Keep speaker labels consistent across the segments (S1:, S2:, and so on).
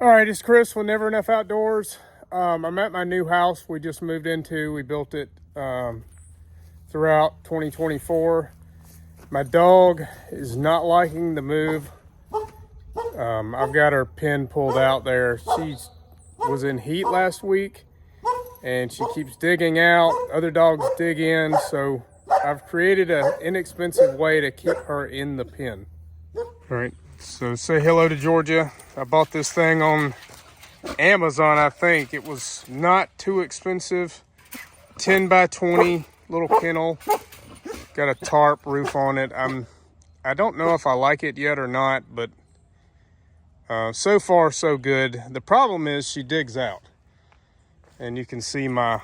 S1: All right, it's Chris with Never Enough Outdoors. I'm at my new house we just moved into. We built it throughout 2024. My dog is not liking the move. I've got her pen pulled out there. She was in heat last week and she keeps digging out. Other dogs dig in, so I've created an inexpensive way to keep her in the pen. All right, so say hello to Georgia. I bought this thing on Amazon, I think. It was not too expensive. 10 by 20 little kennel. Got a tarp roof on it. I don't know if I like it yet or not, but so far so good. The problem is she digs out, and you can see where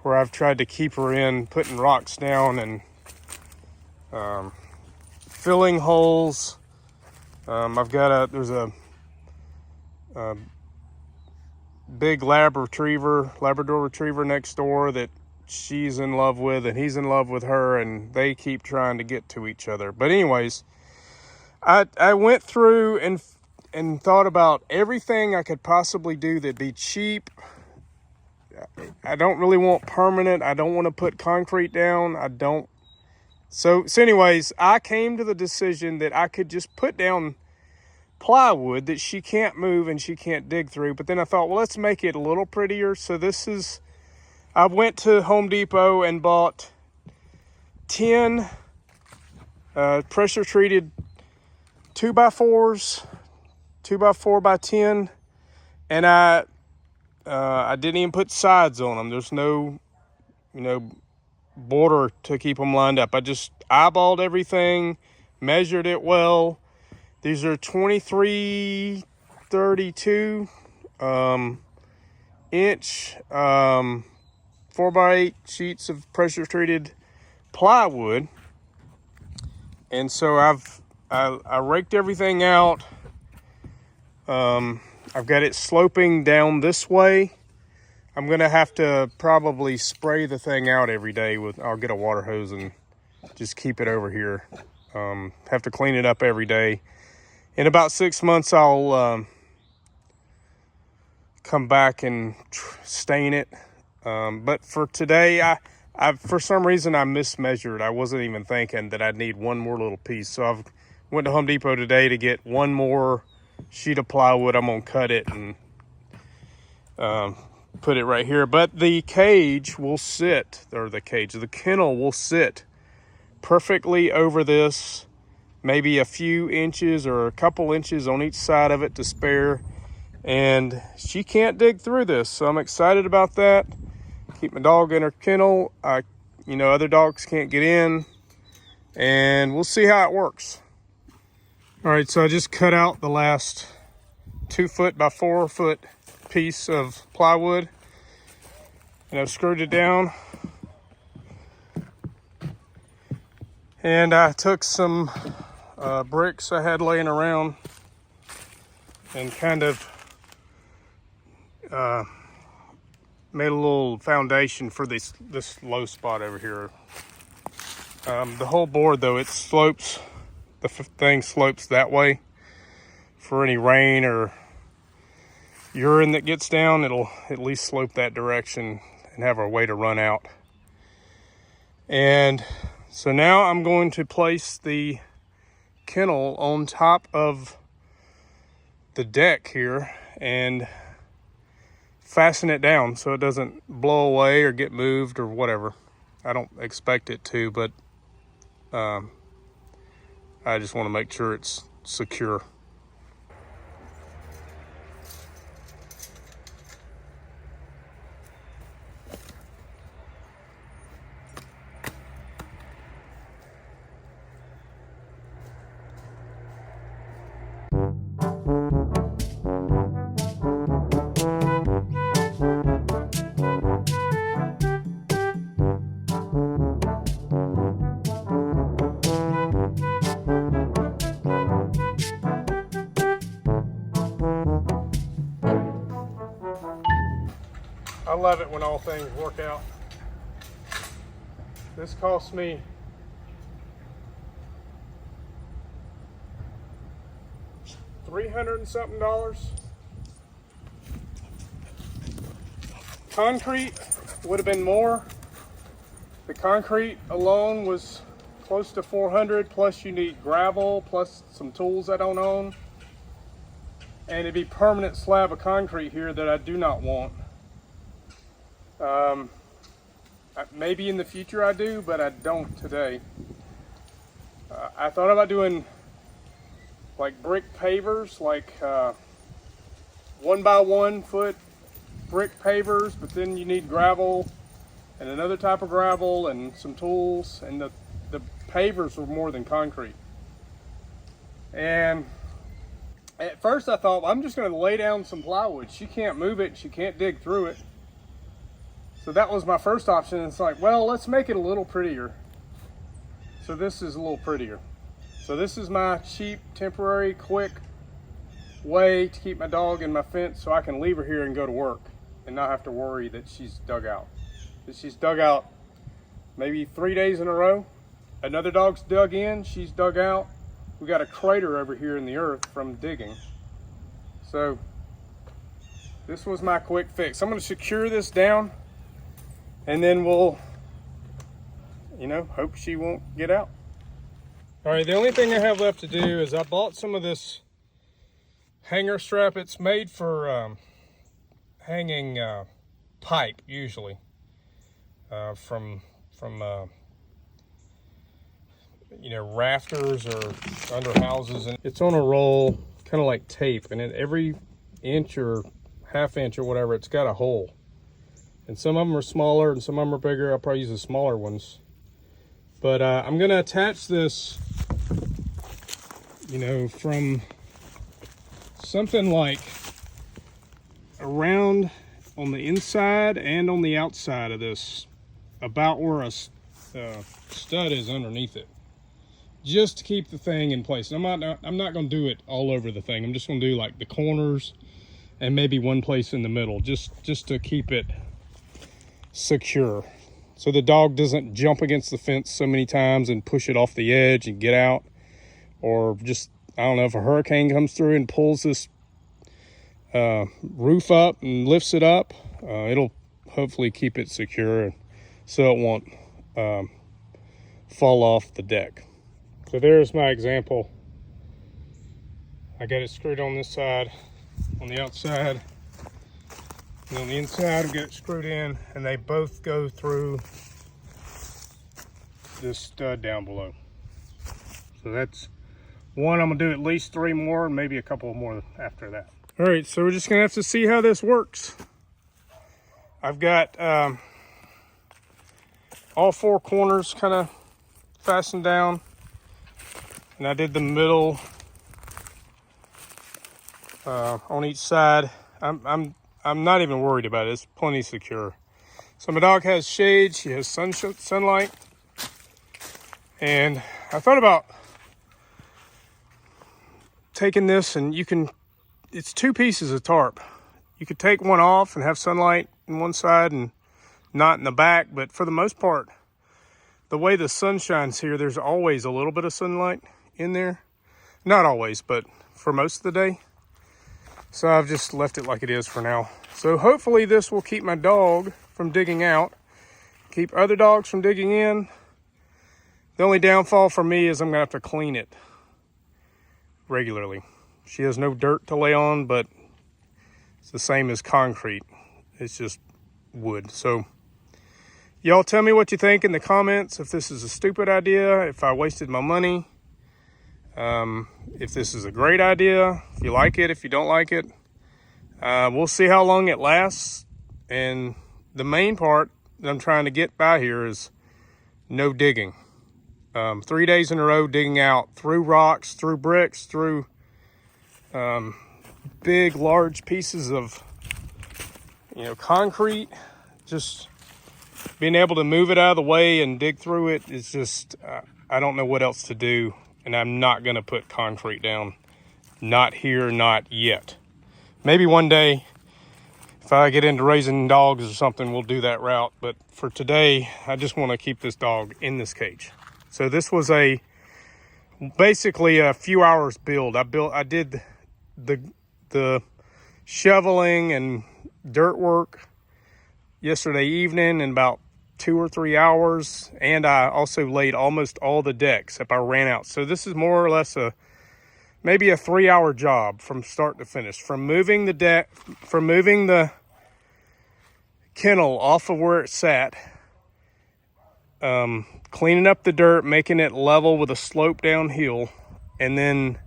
S1: I've tried to keep her in, putting rocks down and filling holes. There's a big Labrador retriever next door that she's in love with, and he's in love with her, and they keep trying to get to each other. But anyways, I went through and thought about everything I could possibly do that'd be cheap. I don't really want permanent. I don't want to put concrete down. So anyways, I came to the decision that I could just put down plywood that she can't move and she can't dig through. But then I thought, well, let's make it a little prettier. So I went to Home Depot and bought 10 pressure treated 2x4s, 2x4x10, and I didn't even put sides on them. There's no border to keep them lined up. I just eyeballed everything, measured it well. These are 2332 inch 4x8 sheets of pressure treated plywood. And so I raked everything out. I've got it sloping down this way. I'm gonna have to probably spray the thing out every day I'll get a water hose and just keep it over here. Have to clean it up every day. In about 6 months, I'll come back and stain it. But for today, I for some reason I mismeasured. I wasn't even thinking that I'd need one more little piece. So I've went to Home Depot today to get one more sheet of plywood. I'm gonna cut it and put it right here. But the cage will sit, or the kennel will sit perfectly over this. Maybe a few inches or a couple inches on each side of it to spare, and she can't dig through this, so I'm excited about that. Keep my dog in her kennel. Other dogs can't get in, and we'll see how it works. All right, so I just cut out the last 2 foot by 4 foot piece of plywood, and I've screwed it down. And I took some bricks I had laying around and kind of made a little foundation for this low spot over here. The whole board, though, it slopes. The thing slopes that way. For any rain or urine that gets down, it'll at least slope that direction and have a way to run out. And so now I'm going to place the kennel on top of the deck here and fasten it down so it doesn't blow away or get moved or whatever. I don't expect it to, but I just want to make sure it's secure. I love it when all things work out. This cost me $300 and something. concrete would have been more. The concrete alone was close to 400, plus you need gravel, plus some tools I don't own. And it'd be permanent slab of concrete here that I do not want. Maybe in the future I do, but I don't today. I thought about doing like brick pavers, like 1 by 1 foot brick pavers, but then you need gravel and another type of gravel and some tools, and the pavers were more than concrete. And at first I thought, well, I'm just going to lay down some plywood. She can't move it, she can't dig through it. So that was my first option. It's like, well, let's make it a little prettier. So this is a little prettier. So this is my cheap, temporary, quick way to keep my dog in my fence so I can leave her here and go to work and not have to worry that she's dug out. If she's dug out maybe 3 days in a row. Another dog's dug in, she's dug out. We got a crater over here in the earth from digging. So this was my quick fix. I'm going to secure this down, and then we'll, hope she won't get out. All right, the only thing I have left to do is I bought some of this hanger strap. It's made for hanging pipe, usually, from rafters or under houses, and it's on a roll, kind of like tape, and at every inch or half inch or whatever, it's got a hole. And some of them are smaller and some of them are bigger. I'll probably use the smaller ones. But I'm gonna attach this, from something like around on the inside and on the outside of this, about where a stud is underneath it, just to keep the thing in place. I'm not going to do it all over the thing. I'm just going to do like the corners and maybe one place in the middle, just to keep it secure, so the dog doesn't jump against the fence so many times and push it off the edge and get out, or just, I don't know, if a hurricane comes through and pulls this roof up and lifts it up, it'll hopefully keep it secure so it won't fall off the deck. So there's my example. I got it screwed on this side, on the outside, and on the inside we got it screwed in, and they both go through this stud down below. So that's one. I'm gonna do at least 3 more and maybe a couple more after that. All right, so we're just gonna have to see how this works. I've got all 4 corners kind of fastened down, and I did the middle on each side. I'm not even worried about it. It's plenty secure. So my dog has shade. She has sunlight, and I thought about taking this, and it's 2 pieces of tarp. You could take one off and have sunlight in one side and not in the back, but for the most part, the way the sun shines here, there's always a little bit of sunlight in there. Not always, but for most of the day. So I've just left it like it is for now. So hopefully this will keep my dog from digging out, keep other dogs from digging in. The only downfall for me is I'm gonna have to clean it regularly. She has no dirt to lay on, but it's the same as concrete. It's just wood. So y'all tell me what you think in the comments, if this is a stupid idea, if I wasted my money, if this is a great idea, if you like it, if you don't like it. We'll see how long it lasts. And the main part that I'm trying to get by here is no digging. 3 days in a row digging out through rocks, through bricks, through big, large pieces of, concrete. Just being able to move it out of the way and dig through it is just, I don't know what else to do. And I'm not going to put concrete down. Not here, not yet. Maybe one day, if I get into raising dogs or something, we'll do that route. But for today, I just want to keep this dog in this cage. So this was basically a few hours build. I did the shoveling and dirt work yesterday evening in about 2 or 3 hours, and I also laid almost all the deck except I ran out. So this is more or less maybe a 3-hour job from start to finish, from moving the deck, from moving the kennel off of where it sat, cleaning up the dirt, making it level with a slope downhill, and then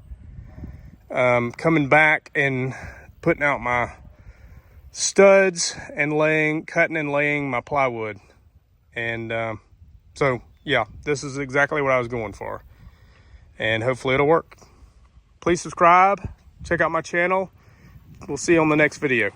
S1: coming back and putting out my studs and cutting and laying my plywood. And so yeah, this is exactly what I was going for, and hopefully it'll work. Please subscribe, check out my channel. We'll see you on the next video.